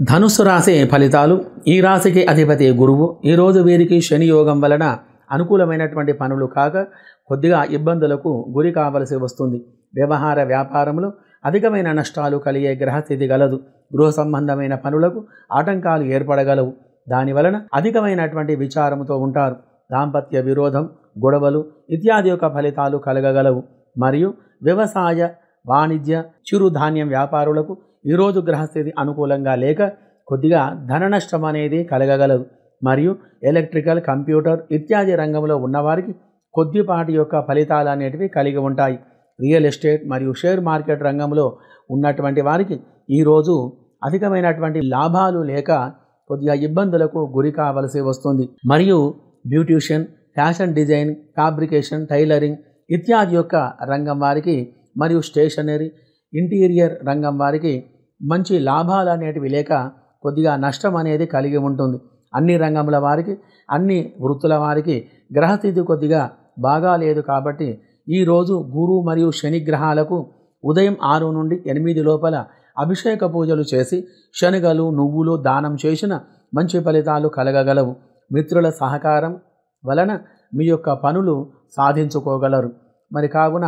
ధనుస్సు రాశి ఫలితాలు. ఈ రాశికి అధిపతి గురువు. ఈరోజు వీరికి శని యోగం వలన అనుకూలమైనటువంటి పనులు కాక కొద్దిగా ఇబ్బందులకు గురి కావలసి వస్తుంది. వ్యవహార వ్యాపారంలో అధికమైన నష్టాలు కలిగే గ్రహస్థితి గలదు. గృహ సంబంధమైన పనులకు ఆటంకాలు ఏర్పడగలవు. దానివలన అధికమైనటువంటి విచారంతో ఉంటారు. దాంపత్య విరోధం, గొడవలు ఇత్యాది యొక్క ఫలితాలు కలగగలవు. మరియు వ్యవసాయ, వాణిజ్య, చిరుధాన్యం వ్యాపారులకు ఈరోజు గ్రహస్థితి అనుకూలంగా లేక కొద్దిగా ధన నష్టం అనేది కలగగలదు. మరియు ఎలక్ట్రికల్, కంప్యూటర్ ఇత్యాది రంగంలో ఉన్నవారికి కొద్దిపాటి యొక్క ఫలితాలు అనేటివి కలిగి ఉంటాయి. రియల్ ఎస్టేట్ మరియు షేర్ మార్కెట్ రంగంలో ఉన్నటువంటి వారికి ఈరోజు అధికమైనటువంటి లాభాలు లేక కొద్దిగా ఇబ్బందులకు గురి కావలసి వస్తుంది. మరియు beautician, fashion design, fabrication, tailoring ఇత్యాది యొక్క రంగం వారికి మరియు స్టేషనరీ, ఇంటీరియర్ రంగం వారికి మంచి లాభాలు అనేటివి లేక కొద్దిగా నష్టం అనేది కలిగి ఉంటుంది. అన్ని రంగముల వారికి, అన్ని వృత్తుల వారికి గ్రహస్థితి కొద్దిగా బాగా లేదు. కాబట్టి ఈరోజు గురు మరియు శని గ్రహాలకు ఉదయం 6 నుండి 8 లోపల అభిషేక పూజలు చేసి శనగలు, నువ్వులు దానం చేసిన మంచి ఫలితాలు కలగగలవు. మిత్రుల సహకారం వలన మీ యొక్క పనులు సాధించుకోగలరు. మరి కావున